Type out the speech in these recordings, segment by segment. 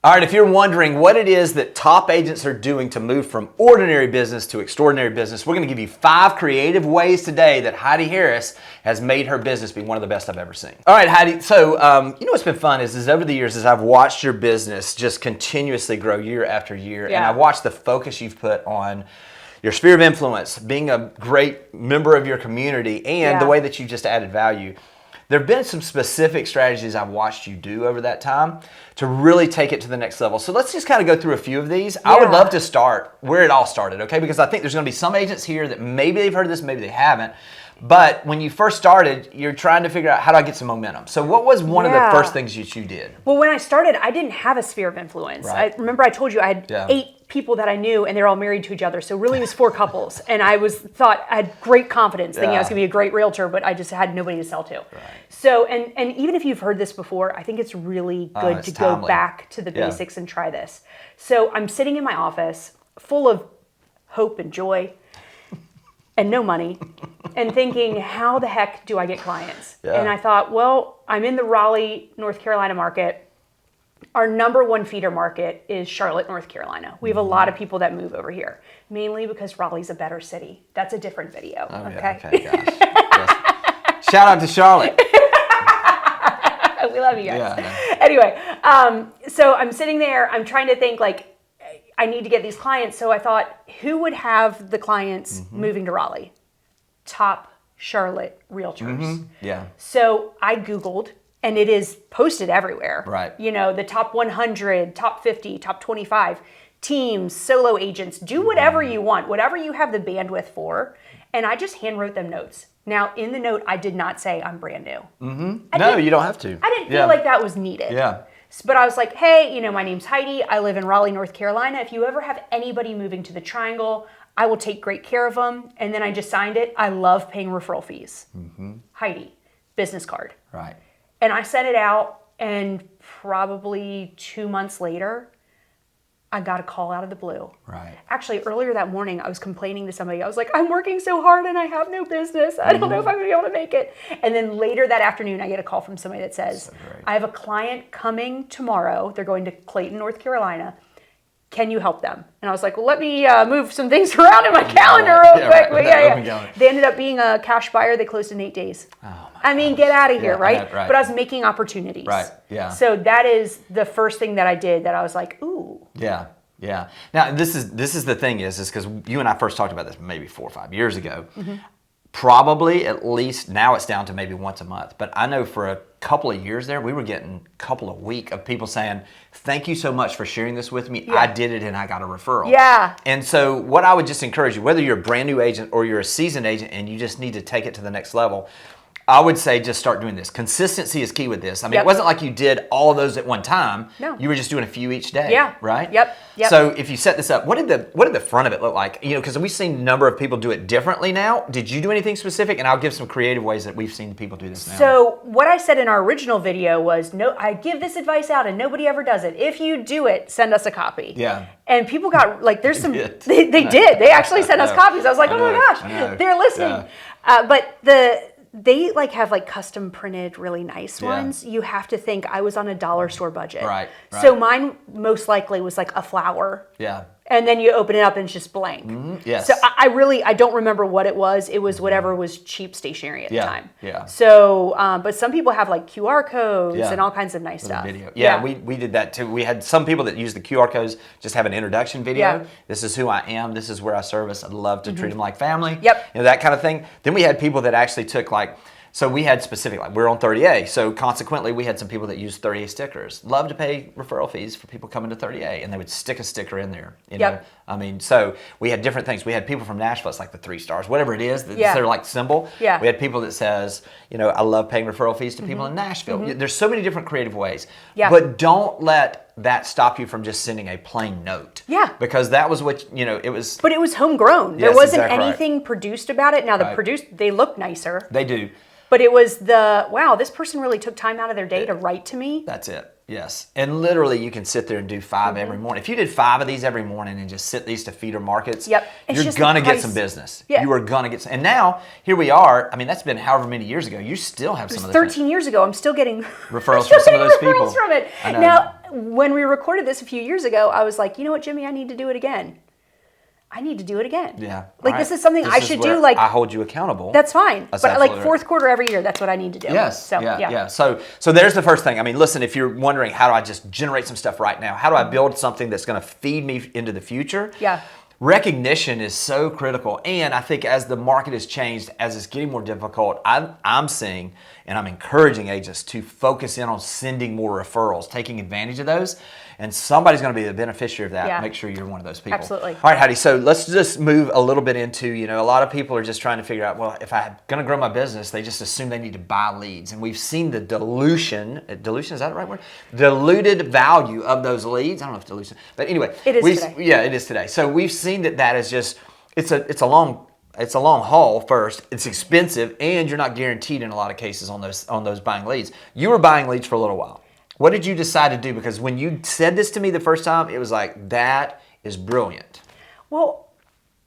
All right, if you're wondering what it is that top agents are doing to move from ordinary business to extraordinary business, we're going to give you 5 creative ways today that Heidi Harris has made her business be one of the best I've ever seen. All right, Heidi, so you know what's been fun is over the years as I've watched your business just continuously grow year after year, and I've watched the focus you've put on your sphere of influence, being a great member of your community, and the way that you just added value. There have been some specific strategies I've watched you do over that time to really take it to the next level. So let's just kind of go through a few of these. I would love to start where it all started, okay? Because I think there's going to be some agents here that maybe they've heard this, maybe they haven't. But when you first started, you're trying to figure out how do I get some momentum. So what was one of the first things that you did? Well, when I started, I didn't have a sphere of influence. I remember I told you I had 8 people that I knew, and they're all married to each other. So really it was 4 couples. And I had great confidence thinking I was going to be a great realtor, but I just had nobody to sell to. So, and even if you've heard this before, I think it's really good to go back to the basics and try this. So I'm sitting in my office full of hope and joy and no money and thinking, how the heck do I get clients? And I thought, well, I'm in the Raleigh, North Carolina market. Our number 1 feeder market is Charlotte, North Carolina. We have a lot of people that move over here, mainly because Raleigh's a better city. That's a different video. Okay, gosh. Shout out to Charlotte. We love you guys. Anyway, so I'm sitting there. I'm trying to think like, I need to get these clients. So I thought, who would have the clients moving to Raleigh? Top Charlotte realtors. So I Googled. And it is posted everywhere. You know, the top 100, top 50, top 25, teams, solo agents, do whatever you want, whatever you have the bandwidth for. And I just hand wrote them notes. Now, in the note, I did not say I'm brand new. No, you don't have to. I didn't feel like that was needed. But I was like, hey, you know, my name's Heidi. I live in Raleigh, North Carolina. If you ever have anybody moving to the Triangle, I will take great care of them. And then I just signed it. I love paying referral fees. Heidi, business card. And I sent it out, and probably 2 months later, I got a call out of the blue. Actually, earlier that morning, I was complaining to somebody. I was like, I'm working so hard and I have no business. I don't know if I'm going to be able to make it. And then later that afternoon, I get a call from somebody that says, I have a client coming tomorrow. They're going to Clayton, North Carolina. Can you help them? And I was like, well, let me move some things around in my calendar real quick. They ended up being a cash buyer. They closed in 8 days. I mean, get out of here, right? But I was making opportunities. So that is the first thing that I did that I was like, ooh. Now, this is the thing is because you and I first talked about this maybe 4 or 5 years ago. Probably at least now it's down to maybe once a month. But I know for a couple of years there, we were getting a couple of weeks of people saying, thank you so much for sharing this with me. I did it and I got a referral. And so what I would just encourage you, whether you're a brand new agent or you're a seasoned agent and you just need to take it to the next level, I would say just start doing this. Consistency is key with this. I mean, it wasn't like you did all of those at one time. You were just doing a few each day, right? So if you set this up, what did the front of it look like? You know, because we've seen a number of people do it differently now. Did you do anything specific? And I'll give some creative ways that we've seen people do this now. So what I said in our original video was, no, I give this advice out and nobody ever does it. If you do it, send us a copy. And people got, like, there's some, they did. They actually sent us copies. I was like, oh my gosh, they're listening. But they like have like custom printed really nice ones. You have to think I was on a dollar store budget. So mine most likely was like a flower. And then you open it up and it's just blank. So I don't remember what it was. It was whatever was cheap stationery at the time. So, but some people have like QR codes and all kinds of nice stuff. Video. We did that too. We had some people that use the QR codes, just have an introduction video. This is who I am. This is where I service. I'd love to treat them like family. You know, that kind of thing. Then we had people that actually took like, so we had specific, like we're on 30A, so consequently we had some people that used 30A stickers. Love to pay referral fees for people coming to 30A, and they would stick a sticker in there. You know? I mean, so we had different things. We had people from Nashville, it's like the 3 stars, whatever it is, that's their like symbol. We had people that says, you know, I love paying referral fees to people in Nashville. There's so many different creative ways, but don't let that stop you from just sending a plain note. Because that was what, you know, it was. But it was homegrown. There wasn't anything produced about it. Now they look nicer. They do. But it was wow, this person really took time out of their day to write to me. That's it. Yes. And literally you can sit there and do 5 every morning. If you did 5 of these every morning and just sit these to feeder markets, you're going to get some business. You are going to get some. And now, here we are. I mean, that's been however many years ago. You still have some of those. 13 years ago. I'm still getting referrals from some of those people. From it. I know. Now, when we recorded this a few years ago, I was like, you know what, Jimmy, I need to do it again. I need to do it again. Yeah. Like this is something I should do. Like I hold you accountable. That's fine. That's but like right. fourth quarter every year, that's what I need to do. Yes. So, yeah. So there's the first thing. I mean, listen, if you're wondering how do I just generate some stuff right now? How do I build something that's going to feed me into the future? Yeah. Recognition is so critical. And I think as the market has changed, as it's getting more difficult, I'm seeing and I'm encouraging agents to focus in on sending more referrals, taking advantage of those. And somebody's going to be the beneficiary of that. Yeah. Make sure you're one of those people. Absolutely. All right, Heidi. So let's just move a little bit into, a lot of people are just trying to figure out, well, if I'm going to grow my business, they just assume they need to buy leads. And we've seen the dilution, is that the right word? Diluted value of those leads. I don't know if dilution, but anyway. It is today. Yeah, it is today. So we've seen that is just, it's a long haul first. It's expensive, and you're not guaranteed in a lot of cases on those buying leads. You were buying leads for a little while. What did you decide to do? Because when you said this to me the first time, it was like, that is brilliant. Well,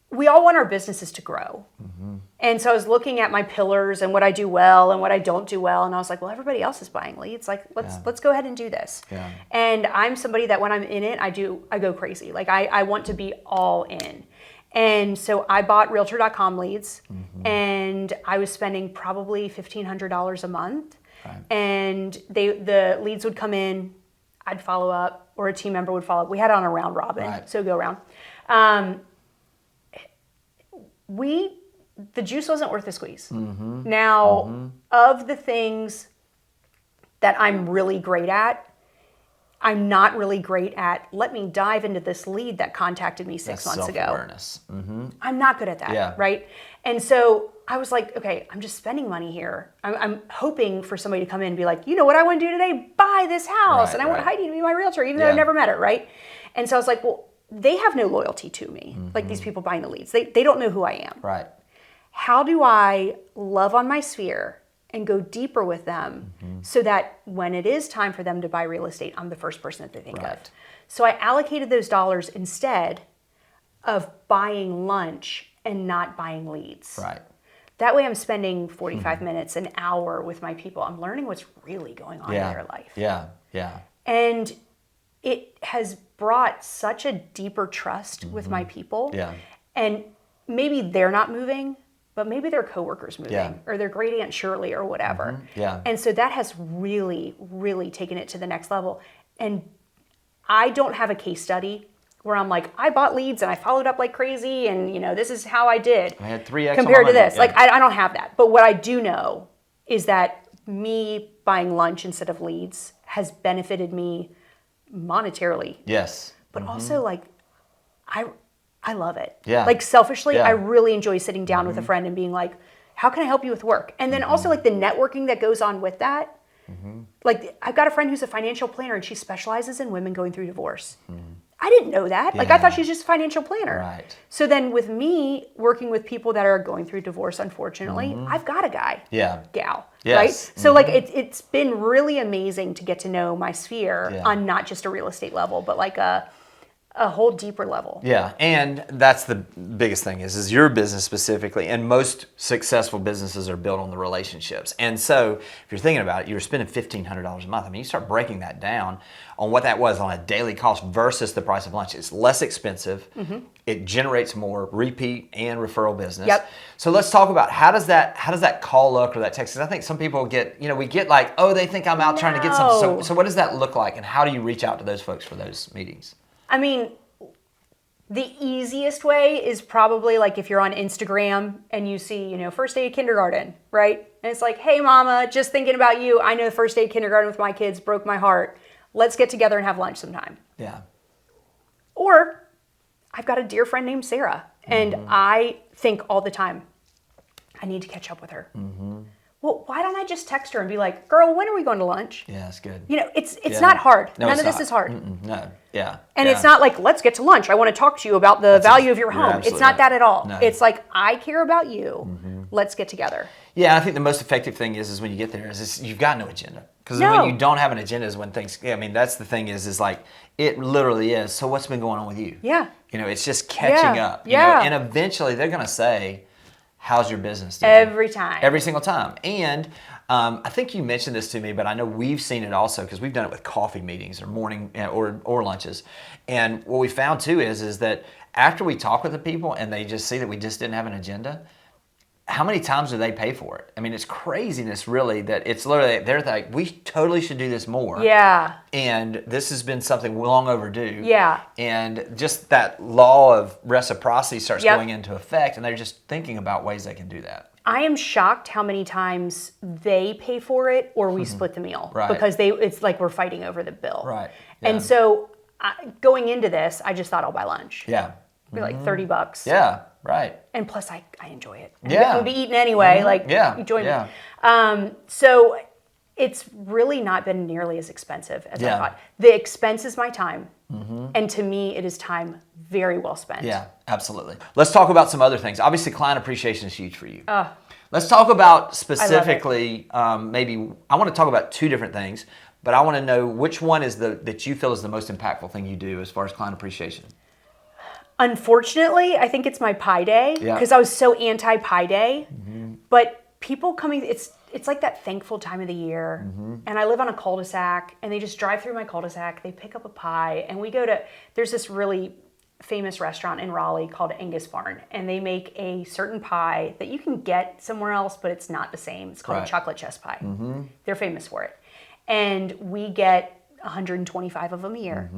we all want our businesses to grow. Mm-hmm. And so I was looking at my pillars and what I do well and what I don't do well. And I was like, well, everybody else is buying leads. Like, let's go ahead and do this. Yeah. And I'm somebody that when I'm in it, I go crazy. Like I want to be all in. And so I bought realtor.com leads, and I was spending probably $1,500 a month. Right. And the leads would come in, I'd follow up, or a team member would follow up. We had it on a round robin, so go around. The juice wasn't worth the squeeze. Mm-hmm. Now, of the things that I'm really great at, I'm not really great at, let me dive into this lead that contacted me 6 months ago. Self-awareness. Mm-hmm. I'm not good at that, right? And so I was like, okay, I'm just spending money here. I'm hoping for somebody to come in and be like, you know what I want to do today? Buy this house. And I want Heidi to be my realtor, even though I've never met her, right? And so I was like, well, they have no loyalty to me. Like these people buying the leads. They don't know who I am. Right. How do I love on my sphere and go deeper with them so that when it is time for them to buy real estate, I'm the first person that they think of. So I allocated those dollars instead of buying lunch and not buying leads. Right. That way I'm spending 45 minutes, an hour with my people. I'm learning what's really going on in their life. Yeah, yeah. And it has brought such a deeper trust with my people. Yeah. And maybe they're not moving, but maybe their coworkers moving, or their great aunt Shirley or whatever. Yeah. And so that has really, really taken it to the next level. And I don't have a case study where I'm like, I bought leads and I followed up like crazy, and this is how I did. I had 3x compared to this. Like I don't have that. But what I do know is that me buying lunch instead of leads has benefited me monetarily. Yes. But also like I love it. Yeah. Like selfishly, I really enjoy sitting down with a friend and being like, how can I help you with work? And then also like the networking that goes on with that. Like I've got a friend who's a financial planner, and she specializes in women going through divorce. I didn't know that. Like I thought she was just a financial planner. Right. So then with me working with people that are going through divorce, unfortunately, I've got a guy. Yeah. Gal. Yes. Right? So like it's been really amazing to get to know my sphere on not just a real estate level, but like a whole deeper level. Yeah, and that's the biggest thing is your business specifically, and most successful businesses are built on the relationships. And so if you're thinking about it, you're spending $1,500 a month. I mean, you start breaking that down on what that was on a daily cost versus the price of lunch. It's less expensive. It generates more repeat and referral business. Yep. So let's talk about how does that call look or that text? 'Cause I think some people get, we get like, oh, they think I'm out trying to get something. So what does that look like, and how do you reach out to those folks for those meetings? I mean, the easiest way is probably like if you're on Instagram and you see, first day of kindergarten, right? And it's like, hey, mama, just thinking about you. I know the first day of kindergarten with my kids broke my heart. Let's get together and have lunch sometime. Yeah. Or I've got a dear friend named Sarah, and I think all the time, I need to catch up with her. Well, why don't I just text her and be like, girl, when are we going to lunch? Yeah, that's good. It's not hard. No, None of this is hard. No, yeah. And it's not like, let's get to lunch. I want to talk to you about the value of your home. It's not that at all. No. It's like, I care about you. Let's get together. Yeah, I think the most effective thing is when you get there is you've got no agenda. Because No. when you don't have an agenda is when things, that's the thing is like, it literally is, so what's been going on with you? Yeah. It's just catching up. And eventually they're going to say, how's your business doing? Every time. Every single time. And I think you mentioned this to me, but I know we've seen it also because we've done it with coffee meetings or morning or lunches. And what we found too is that after we talk with the people and they just see that we just didn't have an agenda, how many times do they pay for it? I mean, it's craziness, really, that it's literally, they're like, we totally should do this more. Yeah. And this has been something long overdue. Yeah. And just that law of reciprocity starts going into effect, and they're just thinking about ways they can do that. I am shocked how many times they pay for it or we split the meal. Right. Because it's like we're fighting over the bill. Right. Yeah. And so going into this, I just thought I'll buy lunch. Yeah. It'd be like $30. Yeah. Right. And plus, I enjoy it. Yeah. We'll be eating anyway. Like, you join me. So it's really not been nearly as expensive as I thought. The expense is my time. And to me, it is time very well spent. Yeah, absolutely. Let's talk about some other things. Obviously, client appreciation is huge for you. Let's talk about specifically, maybe, I want to talk about two different things, but I want to know which one is that you feel is the most impactful thing you do as far as client appreciation. Unfortunately, I think it's my pie day because I was so anti pie day. But people coming, it's like that thankful time of the year. And I live on a cul-de-sac and they just drive through my cul-de-sac. They pick up a pie and we go to, there's this really famous restaurant in Raleigh called Angus Barn. And they make a certain pie that you can get somewhere else, but it's not the same. It's called a chocolate chess pie. They're famous for it. And we get 125 of them a year.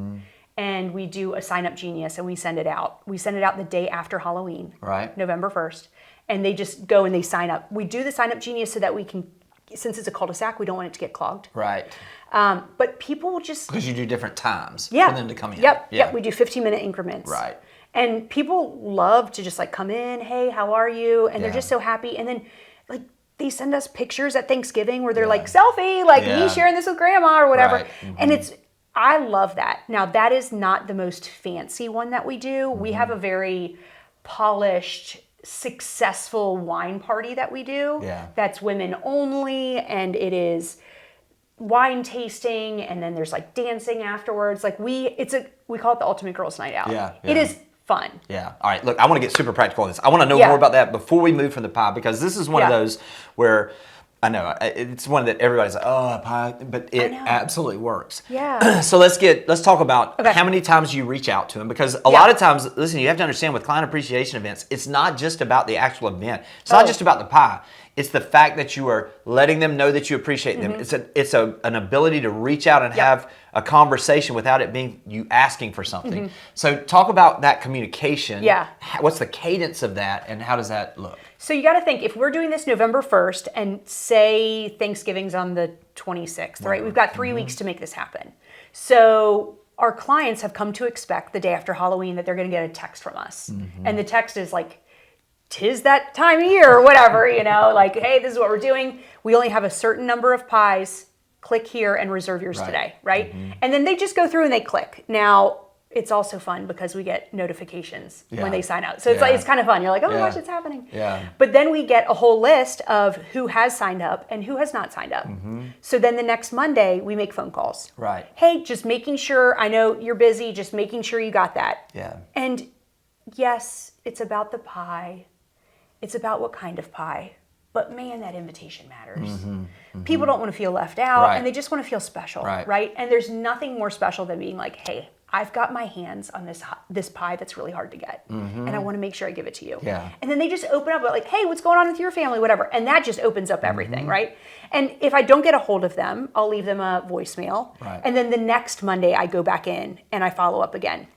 And we do a Sign Up Genius and we send it out. We send it out the day after Halloween, November 1st. And they just go and they sign up. We do the Sign Up Genius so that we can, since it's a cul-de-sac, we don't want it to get clogged. Right. But people will just... Because you do different times for them to come in. Yep, we do 15-minute increments. Right. And people love to just like come in, hey, how are you? And they're just so happy. And then like they send us pictures at Thanksgiving where they're like, selfie, like me sharing this with grandma or whatever. And I love that. Now, that is not the most fancy one that we do. We have a very polished, successful wine party that we do. That's women only, and it is wine tasting, and then there's like dancing afterwards. Like we call it the ultimate girls' night out. It is fun. Yeah. All right. Look, I want to get super practical on this. I want to know more about that before we move from the pie, because this is one of those where I know it's one that everybody's like, oh, a pie, but it absolutely works. Yeah. So let's talk about how many times you reach out to them, because a lot of times, listen, you have to understand with client appreciation events, it's not just about the actual event. It's not just about the pie. It's the fact that you are letting them know that you appreciate them. It's an ability to reach out and have a conversation without it being you asking for something. So talk about that communication. Yeah. What's the cadence of that, and how does that look? So you got to think, if we're doing this November 1st and say Thanksgiving's on the 26th, right? We've got 3 weeks to make this happen. So our clients have come to expect the day after Halloween that they're going to get a text from us. And the text is like, "'Tis that time of year," or whatever, like, "Hey, this is what we're doing. We only have a certain number of pies. Click here and reserve yours today," right? And then they just go through and they click. Now, it's also fun because we get notifications when they sign up. So it's like, it's kind of fun. You're like, oh my gosh, it's happening. But then we get a whole list of who has signed up and who has not signed up. So then the next Monday, we make phone calls. Right. Hey, just making sure, I know you're busy, just making sure you got that. Yeah. And yes, it's about the pie. It's about what kind of pie. But man, that invitation matters. People don't want to feel left out, and they just want to feel special, right? And there's nothing more special than being like, hey, I've got my hands on this pie that's really hard to get, and I want to make sure I give it to you. And then they just open up like, hey, what's going on with your family, whatever. And that just opens up everything, right? And if I don't get a hold of them, I'll leave them a voicemail. And then the next Monday, I go back in and I follow up again.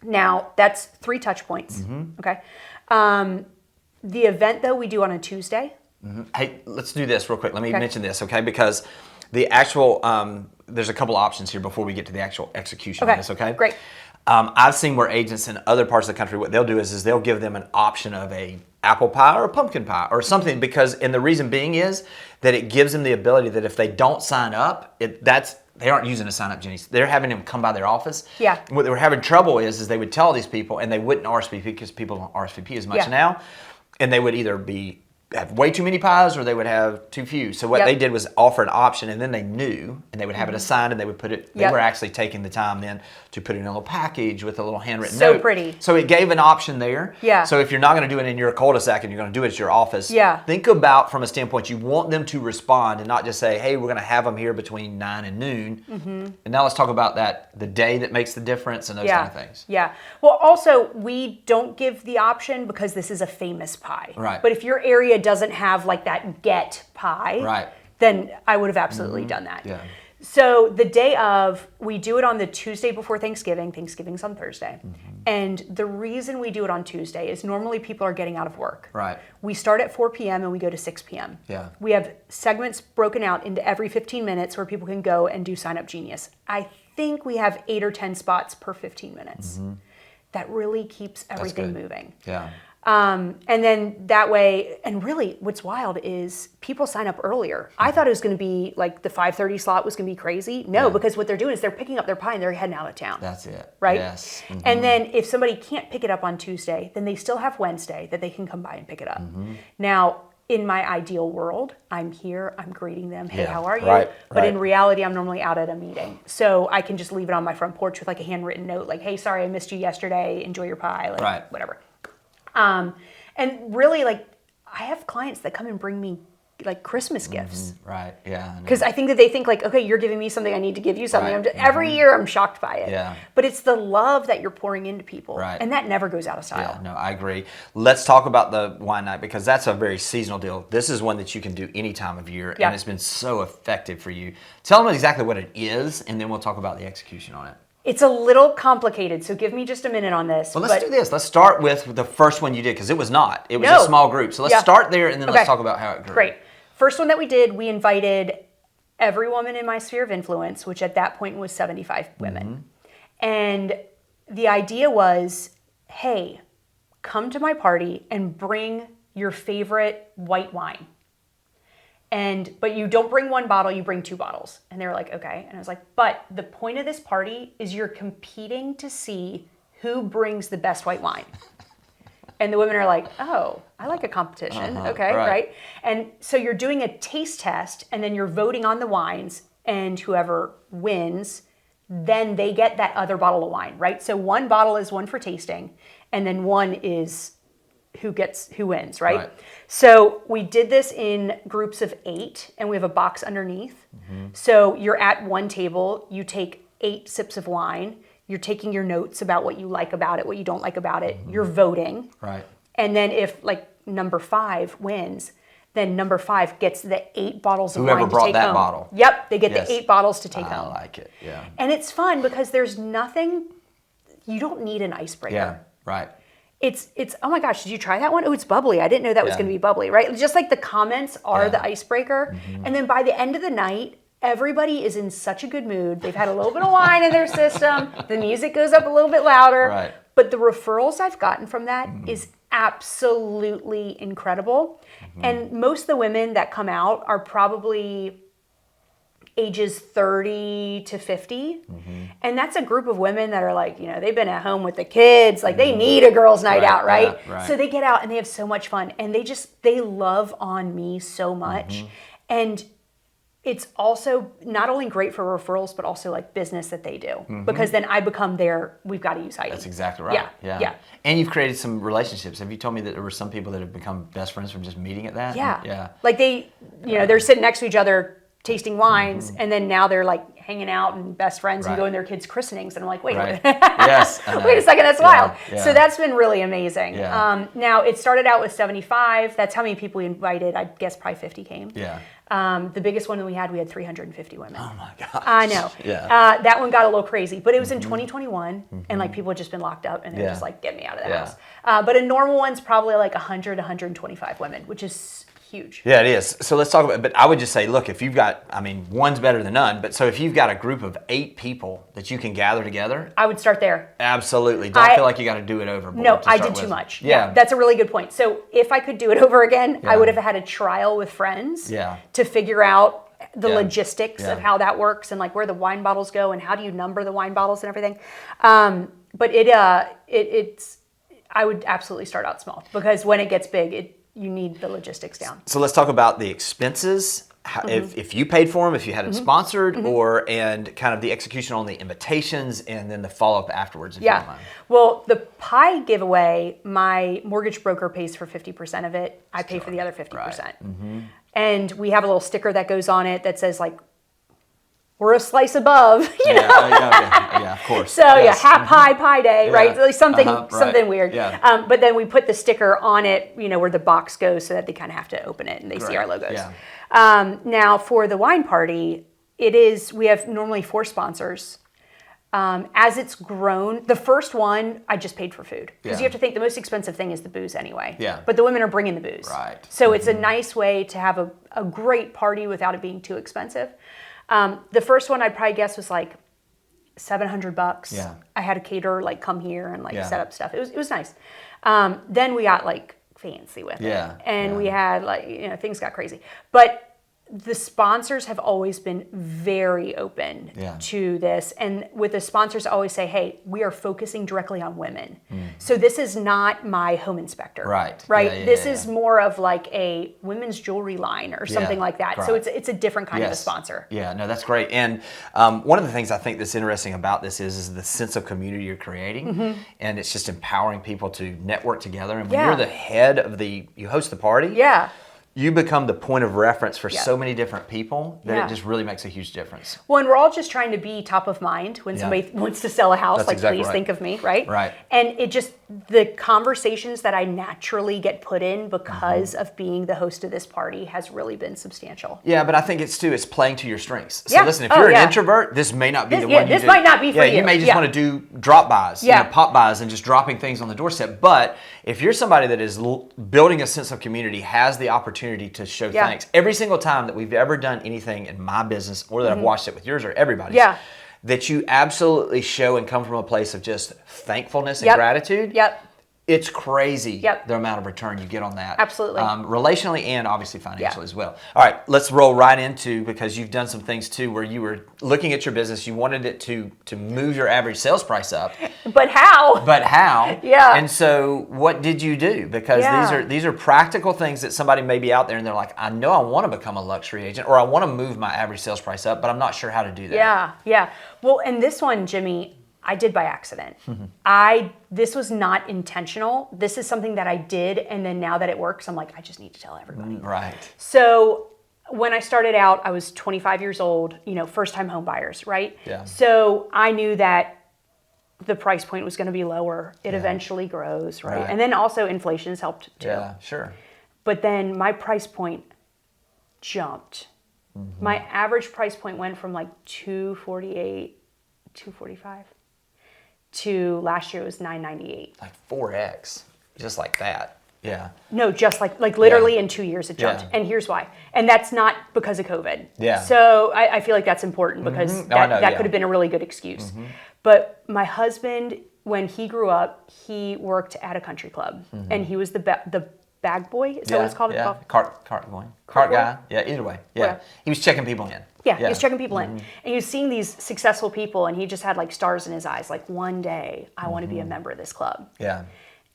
Now, that's 3 touch points, okay? The event, though, we do on a Tuesday. Hey, let's do this real quick. Let me mention this, okay? Because the actual, there's a couple options here before we get to the actual execution of this, okay? Great. I've seen where agents in other parts of the country, what they'll do is they'll give them an option of a apple pie or a pumpkin pie or something, and the reason being is that it gives them the ability that if they don't sign up, they aren't using a sign-up genius. They're having them come by their office. What they were having trouble is they would tell these people, and they wouldn't RSVP because people don't RSVP as much now, and they would either be have way too many pies or they would have too few. So what they did was offer an option, and then they knew, and they would have it assigned, and they would put it, they were actually taking the time then to put it in a little package with a little handwritten note. So pretty. So it gave an option there. Yeah. So if you're not going to do it in your cul-de-sac and you're going to do it at your office, think about from a standpoint, you want them to respond and not just say, hey, we're going to have them here between 9 and noon. And now let's talk about that, the day that makes the difference and those kind of things. Yeah. Well, also, we don't give the option because this is a famous pie. Right. But if your area doesn't have like that get pie, then I would have absolutely done that. Yeah. So the day of, we do it on the Tuesday before Thanksgiving. Thanksgiving's on Thursday. And the reason we do it on Tuesday is normally people are getting out of work. Right. We start at 4 p.m. and we go to 6 p.m. Yeah. We have segments broken out into every 15 minutes where people can go and do Sign Up Genius. I think we have 8 or 10 spots per 15 minutes. That really keeps everything moving. Yeah. And then that way, and really what's wild is people sign up earlier. I thought it was going to be like the 5:30 slot was going to be crazy. No, because what they're doing is they're picking up their pie and they're heading out of town. That's it. Right? Yes. And then if somebody can't pick it up on Tuesday, then they still have Wednesday that they can come by and pick it up. Now, in my ideal world, I'm here, I'm greeting them, hey, how are you? But in reality, I'm normally out at a meeting. So I can just leave it on my front porch with like a handwritten note, like, hey, sorry, I missed you yesterday, enjoy your pie, like whatever. And really, like, I have clients that come and bring me like Christmas gifts. Right. Yeah. Because I think that they think like, okay, you're giving me something, I need to give you something. Every year I'm shocked by it. Yeah. But it's the love that you're pouring into people. Right. And that never goes out of style. Yeah, no, I agree. Let's talk about the wine night because that's a very seasonal deal. This is one that you can do any time of year, and it's been so effective for you. Tell them exactly what it is, and then we'll talk about the execution on it. It's a little complicated, so give me just a minute on this. Well, let's do this. Let's start with the first one you did because it was not. It was a small group. So let's start there, and then let's talk about how it grew. Great. First one that we did, we invited every woman in my sphere of influence, which at that point was 75 women. And the idea was, hey, come to my party and bring your favorite white wine. But you don't bring one bottle, you bring 2 bottles. And they were like, okay. And I was like, but the point of this party is you're competing to see who brings the best white wine. And the women are like, oh, I like a competition. Okay, right. And so you're doing a taste test, and then you're voting on the wines, and whoever wins, then they get that other bottle of wine, right? So 1 bottle is one for tasting, and then 1 is who wins, right? So we did this in groups of 8, and we have a box underneath. So you're at one table, you take 8 sips of wine, you're taking your notes about what you like about it, what you don't like about it, you're voting. Right. And then if like number 5 wins, then number 5 gets the 8 bottles of Whoever wine to brought take that home. bottle. Yep, they get the 8 bottles to take home. I like it, yeah. And it's fun because there's nothing, you don't need an icebreaker. Yeah, right. It's oh my gosh, did you try that one? Oh, it's bubbly. I didn't know that was going to be bubbly, right? Just like the comments are the icebreaker. And then by the end of the night, everybody is in such a good mood. They've had a little bit of wine in their system. The music goes up a little bit louder. Right. But the referrals I've gotten from that is absolutely incredible. And most of the women that come out are probably ages 30 to 50. And that's a group of women that are like, you know, they've been at home with the kids, like they need a girls' night out, right? So they get out and they have so much fun, and they love on me so much. And it's also not only great for referrals, but also like business that they do, because then I become we've got to use Heidi. That's exactly right. Yeah. And you've created some relationships. Have you told me that there were some people that have become best friends from just meeting at that? Yeah. Like they're sitting next to each other tasting wines, and then now they're like hanging out and best friends and going to their kids' christenings. And I'm like, wait, wait a second, that's wild. So that's been really amazing. Now it started out with 75. That's how many people we invited. I guess probably 50 came. The biggest one that we had 350 women. Oh my gosh. I know. That one got a little crazy, but it was in 2021, and like people had just been locked up, and they're just like, get me out of the house. But a normal one's probably like 100, 125 women, which is huge. Yeah, it is. So let's talk about it. But I would just say, look, if you've got, one's better than none. But so if you've got a group of 8 people that you can gather together, I would start there. Absolutely. Don't feel like you got to do it over. No, I did too much. Yeah, that's a really good point. So if I could do it over again, I would have had a trial with friends to figure out the logistics of how that works and like where the wine bottles go and how do you number the wine bottles and everything. But it's I would absolutely start out small, because when it gets big, you need the logistics down. So let's talk about the expenses. If you paid for them, if you had it sponsored, and kind of the execution on the invitations, and then the follow-up afterwards, if you don't mind. Well, the pie giveaway, my mortgage broker pays for 50% of it. I pay for the other 50%. Right. And we have a little sticker that goes on it that says like, we're a slice above, you know? Yeah, of course. So pie day, right? Like something weird. Yeah. But then we put the sticker on it, you know, where the box goes so that they kind of have to open it and they see our logos. Yeah. Now for the wine party, we have normally 4 sponsors. As it's grown, the first one, I just paid for food. Because you have to think the most expensive thing is the booze anyway. Yeah. But the women are bringing the booze. Right. So it's a nice way to have a great party without it being too expensive. The first one I'd probably guess was like $700. Yeah. I had a caterer like come here and like set up stuff. It was nice. Then we got like fancy with it. And we had like, you know, things got crazy. But the sponsors have always been very open to this. And with the sponsors, I always say, hey, we are focusing directly on women. So this is not my home inspector. Right. This is more of like a women's jewelry line or something like that. Correct. So it's a different kind of a sponsor. Yeah, no, that's great. And one of the things I think that's interesting about this is the sense of community you're creating. And it's just empowering people to network together. And when you're the head of you host the party. You become the point of reference for so many different people that it just really makes a huge difference. Well, and we're all just trying to be top of mind when somebody wants to sell a house. That's like, exactly please think of me, right? Right. And it just, the conversations that I naturally get put in because of being the host of this party has really been substantial. Yeah, but I think it's playing to your strengths. So listen, if you're an introvert, this may not be the one you do. This might not be for you. Yeah, you may just want to do drop buys, pop buys, and just dropping things on the doorstep. But if you're somebody that is building a sense of community, has the opportunity to show thanks. Every single time that we've ever done anything in my business, or that I've watched it with yours or everybody's, that you absolutely show and come from a place of just thankfulness and gratitude. It's crazy the amount of return you get on that. Absolutely. Relationally and obviously financially as well. All right, let's roll right into, because you've done some things too where you were looking at your business, you wanted it to move your average sales price up. But how? And so what did you do? Because these are practical things that somebody may be out there and they're like, I know I want to become a luxury agent, or I want to move my average sales price up, but I'm not sure how to do that. Well, and this one, Jimmy, I did by accident. This was not intentional. This is something that I did, and then now that it works, I'm like, I just need to tell everybody. Right. So when I started out, I was 25 years old, first-time home buyers, right? Yeah. So I knew that the price point was going to be lower. It eventually grows, right? And then also inflation has helped too. Yeah, sure. But then my price point jumped. My average price point went from like $248, $245. to last year it was $998. Like 4x, just like that. Yeah. No, just like literally in 2 years it jumped. And here's why. And that's not because of COVID. Yeah. So I feel like that's important because that could have been a really good excuse. But my husband, when he grew up, he worked at a country club and he was the bag boy. Is that what it's called? Yeah. Cart guy. Yeah, either way. Yeah. He was checking people in. Yeah, he was checking people in. And he was seeing these successful people and he just had like stars in his eyes. Like, one day I want to be a member of this club. Yeah.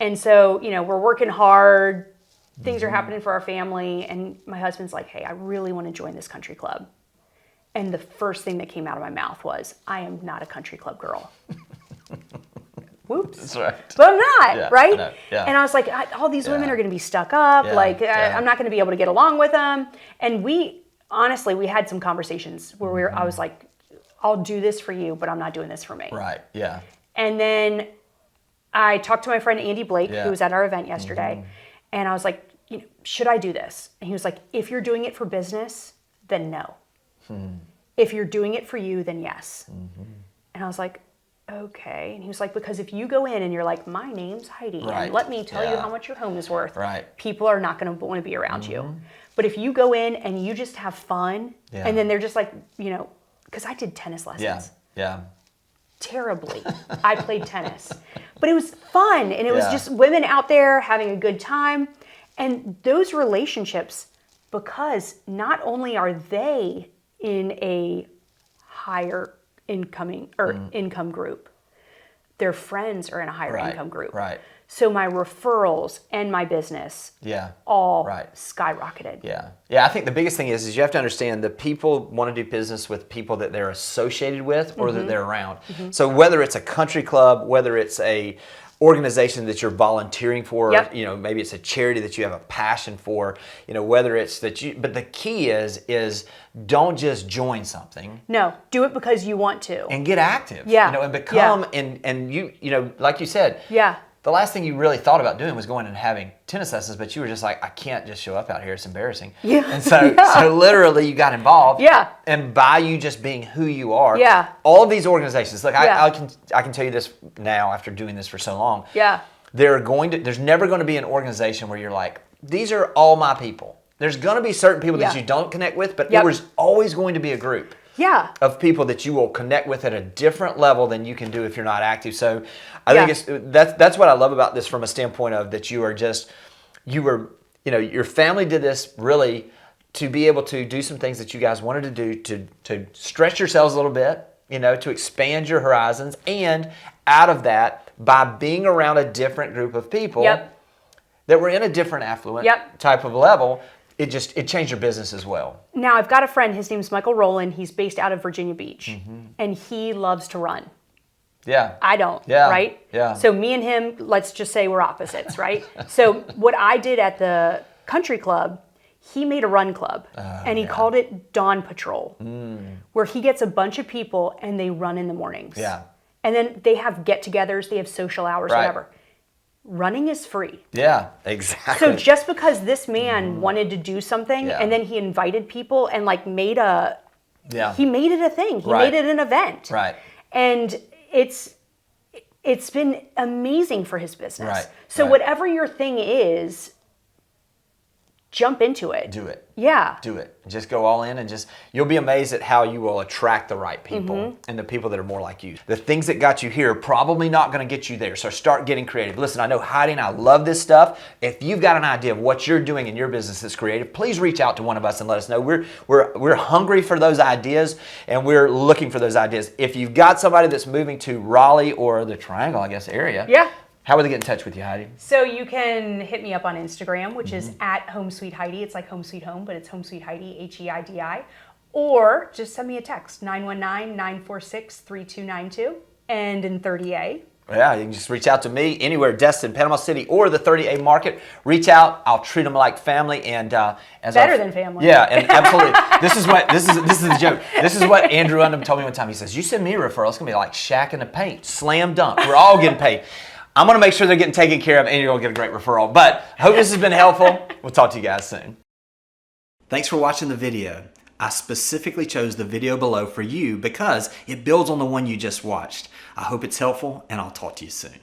And so, we're working hard. Things are happening for our family. And my husband's like, hey, I really want to join this country club. And the first thing that came out of my mouth was, I am not a country club girl. Whoops. That's right. But I'm not, right? Yeah. And I was like, all these women are going to be stuck up. I'm not going to be able to get along with them. And honestly, we had some conversations where I was like, I'll do this for you, but I'm not doing this for me. Right, yeah. And then I talked to my friend Andy Blake, who was at our event yesterday, and I was like, should I do this? And he was like, if you're doing it for business, then no. If you're doing it for you, then yes. And I was like, okay. And he was like, because if you go in and you're like, my name's Heidi, and let me tell you how much your home is worth, people are not going to want to be around you. But if you go in and you just have fun, and then they're just like, because I did tennis lessons. Terribly. I played tennis. But it was fun, and it was just women out there having a good time. And those relationships, because not only are they in a higher income group, their friends are in a higher income group. Right. So my referrals and my business all skyrocketed. Yeah, I think the biggest thing is you have to understand that people want to do business with people that they're associated with or that they're around. So whether it's a country club, whether it's a organization that you're volunteering for, you know, maybe it's a charity that you have a passion for, you know, whether it's that you, but the key is don't just join something. No, do it because you want to. And get active. Yeah. You know, and become, and you know, like you said, the last thing you really thought about doing was going and having tennis lessons, but you were just like, I can't just show up out here. It's embarrassing. And so literally you got involved. And by you just being who you are, all of these organizations, look, I can tell you this now after doing this for so long. There's never going to be an organization where you're like, these are all my people. There's going to be certain people that you don't connect with, but there's always going to be a group. Of people that you will connect with at a different level than you can do if you're not active. So I think that's what I love about this from a standpoint of that you were, you know, your family did this really to be able to do some things that you guys wanted to do to stretch yourselves a little bit, you know, to expand your horizons, and out of that, by being around a different group of people that were in a different affluent type of level, it changed your business as well. Now, I've got a friend, his name's Michael Rowland. He's based out of Virginia Beach, and he loves to run. I don't, right? So me and him, let's just say we're opposites, right? So what I did at the country club, he made a run club, and he called it Dawn Patrol, where he gets a bunch of people and they run in the mornings. And then they have get-togethers, they have social hours, whatever. Running is free. Exactly. So just because this man wanted to do something and then he invited people and like made he made it a thing. He made it an event. And it's been amazing for his business. So whatever your thing is, jump into it. Do it. Yeah. Do it. Just go all in, and you'll be amazed at how you will attract the right people and the people that are more like you. The things that got you here are probably not going to get you there. So start getting creative. Listen, I know Heidi and I love this stuff. If you've got an idea of what you're doing in your business that's creative, please reach out to one of us and let us know. We're hungry for those ideas, and we're looking for those ideas. If you've got somebody that's moving to Raleigh or the Triangle, I guess, area. How would they get in touch with you, Heidi? So you can hit me up on Instagram, which is at Home Sweet Heidi. It's like Home Sweet Home, but it's Home Sweet Heidi, Heidi. Or just send me a text, 919-946-3292, and in 30A. Yeah, you can just reach out to me anywhere, Destin, Panama City, or the 30A market. Reach out. I'll treat them like family, and better than family. Yeah, and absolutely. This is the joke. This is what Andrew Undham told me one time. He says, "You send me a referral, it's gonna be like Shaq in the paint, slam dunk. We're all getting paid." I'm going to make sure they're getting taken care of, and you're going to get a great referral. But I hope this has been helpful. We'll talk to you guys soon. Thanks for watching the video. I specifically chose the video below for you because it builds on the one you just watched. I hope it's helpful, and I'll talk to you soon.